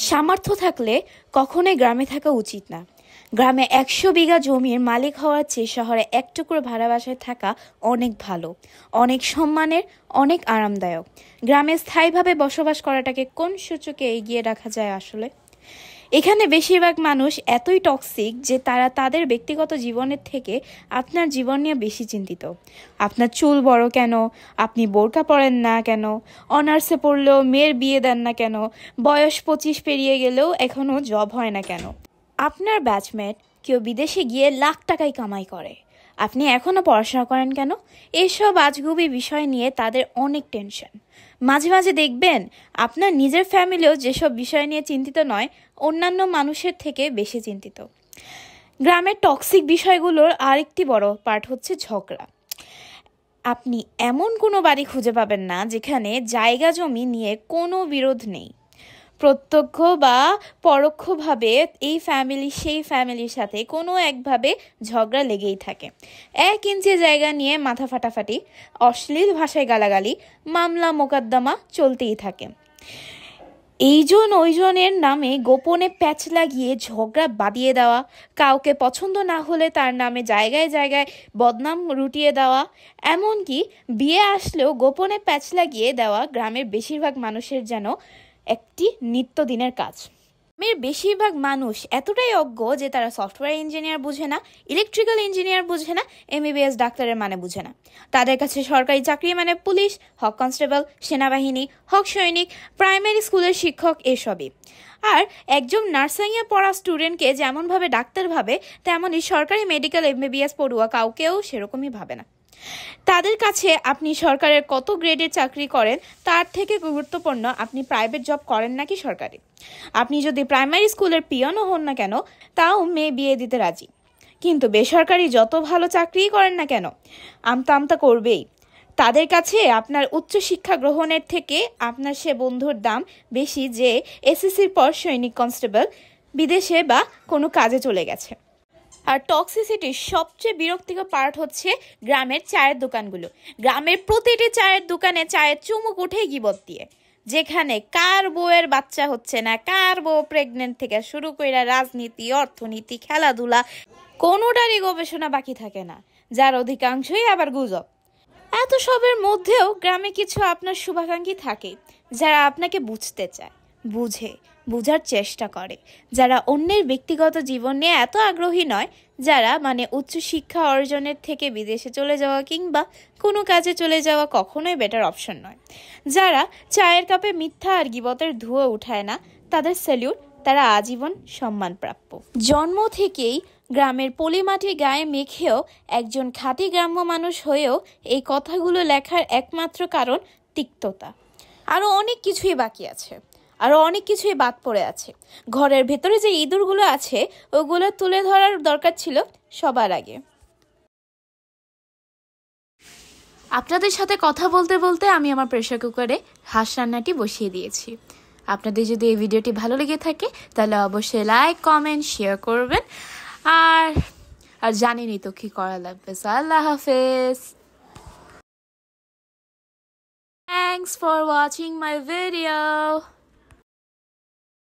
সামর্থ্য থাকলে কখনোই গ্রামে থাকা উচিত না। গ্রামে ১০০ বিঘা জমির মালিক হওয়ার চেয়ে শহরে এক টুকরো ভাড়া বাসায় থাকা অনেক ভালো, অনেক সম্মানের, অনেক আরামদায়ক। গ্রামে স্থায়ীভাবে বসবাস করাটাকে কোন সূচকে এগিয়ে রাখা যায় আসলে? এখানে বেশিরভাগ মানুষ এতই টক্সিক যে তারা তাদের ব্যক্তিগত জীবনের থেকে আপনার জীবন নিয়ে বেশি চিন্তিত। আপনার চুল বড় কেন, আপনি বোরকা পরেন না কেন, অনার্সে পড়লেও মেয়ের বিয়ে দেন না কেন, বয়স ২৫ পেরিয়ে গেলেও এখনও জব হয় না কেন, আপনার ব্যাচমেট কেউ বিদেশে গিয়ে লাখ টাকাই কামাই করে, আপনি এখনও পড়াশোনা করেন কেন? এসব আজগুবি বিষয় নিয়ে তাদের অনেক টেনশন। মাঝে মাঝে দেখবেন আপনার নিজের ফ্যামিলিও যেসব বিষয় নিয়ে চিন্তিত নয়, অন্যান্য মানুষের থেকে বেশি চিন্তিত। গ্রামের টক্সিক বিষয়গুলোর আরেকটি বড় পার্ট হচ্ছে ঝগড়া। আপনি এমন কোনো বাড়ি খুঁজে পাবেন না যেখানে জায়গা জমি নিয়ে কোনো বিরোধ নেই। প্রত্যক্ষ বা পরোক্ষভাবে এই ফ্যামিলি সেই ফ্যামিলির সাথে কোনো একভাবে ঝগড়া লেগেই থাকে। ১ ইঞ্চি জায়গা নিয়ে মাথা ফাটাফাটি, অশ্লীল ভাষায় গালাগালি, মামলা মোকদ্দমা চলতেই থাকে। এইজন ওইজনের নামে গোপনে প্যাচ লাগিয়ে ঝগড়া বাঁধিয়ে দেওয়া, কাউকে পছন্দ না হলে তার নামে জায়গায় জায়গায় বদনাম রুটিয়ে দেওয়া, এমনকি বিয়ে আসলেও গোপনে প্যাচ লাগিয়ে দেওয়া গ্রামের বেশিরভাগ মানুষের যেন একটি নিত্যদিনের কাজ। গ্রামের বেশিরভাগ মানুষ এতটাই অজ্ঞ যে তারা সফটওয়্যার ইঞ্জিনিয়ার বুঝে না, ইলেকট্রিক্যাল ইঞ্জিনিয়ার বুঝে না, MBBS ডাক্তারের মানে বুঝে না। তাদের কাছে সরকারি চাকরি মানে পুলিশ, হক কনস্টেবল, সেনাবাহিনী, হক সৈনিক, প্রাইমারি স্কুলের শিক্ষক এসবই। আর একজন নার্সিংয়ে পড়া স্টুডেন্টকে যেমনভাবে ডাক্তার ভাবে, তেমনই সরকারি মেডিকেল MBBS পড়ুয়া কাউকেও সেরকমই ভাবে না। তাদের কাছে আপনি সরকারের কত গ্রেডের চাকরি করেন তার থেকে গুরুত্বপূর্ণ আপনি প্রাইভেট জব করেন নাকি সরকারি। আপনি যদি প্রাইমারি স্কুলের পিয়নও হন না কেন, তাও মেয়ে বিয়ে দিতে রাজি। কিন্তু বেসরকারি যত ভালো চাকরিই করেন না কেন, আমতা আমতা করবেই। তাদের কাছে আপনার উচ্চশিক্ষা গ্রহণের থেকে আপনার সে বন্ধুর দাম বেশি যে SSCর পর সৈনিক কনস্টেবল বিদেশে বা কোনো কাজে চলে গেছে। আর টক্সিসিটির সবচেয়ে বিরক্তিকর পার্ট হচ্ছে গ্রামের চায়ের দোকানগুলো। গ্রামের প্রতিটি চায়ের দোকানে চায়ের চুমুক উঠে গিবত দিয়ে, যেখানে কার বউয়ের বাচ্চা হচ্ছে না, কার বউ প্রেগনেন্ট থেকে শুরু করে রাজনীতি, অর্থনীতি, খেলাধুলা, কোনোটারই গবেষণা বাকি থাকে না, যার অধিকাংশই আবার গুজব। এত সবের মধ্যেও গ্রামে কিছু আপনার শুভাকাঙ্ক্ষী থাকে যারা আপনাকে বুঝতে চায়, বুঝার চেষ্টা করে, যারা অন্যের ব্যক্তিগত জীবন নিয়ে এত আগ্রহী নয়, যারা উচ্চশিক্ষা অর্জনের থেকে বিদেশে চলে যাওয়া কিংবা কোনো কাজে চলে যাওয়া কখনোই বেটার অপশন নয়, যারা চায়ের কাপে মিথ্যা আর গীবতের ধুয়ো উঠায় না, তাদের স্যালিউট, তারা আজীবন সম্মানপ্রাপ্য। জন্ম থেকেই গ্রামের পলিমাটির গায়ে মেখেও একজন খাঁটি গ্রাম্য মানুষ হয়েও এই কথাগুলো লেখার একমাত্র কারণ তিক্ততা। আরও অনেক কিছুই বাকি আছে, আরও অনেক কিছুই বাদ পড়ে আছে। ঘরের ভেতরে যে ইঁদুরগুলো আছে ওগুলো তুলে ধরার দরকার ছিল সবার আগে। আপনাদের সাথে কথা বলতে বলতে আমি আমার প্রেসার কুকারে হাঁস রান্নাটি বসিয়ে দিয়েছি। আপনাদের যদি এই ভিডিওটি ভালো লেগে থাকে তাহলে অবশ্যই লাইক, কমেন্ট, শেয়ার করবেন। আর জানেনই তো কি করা লাগবে। আল্লাহ হাফেজ। Thanks for watching my video.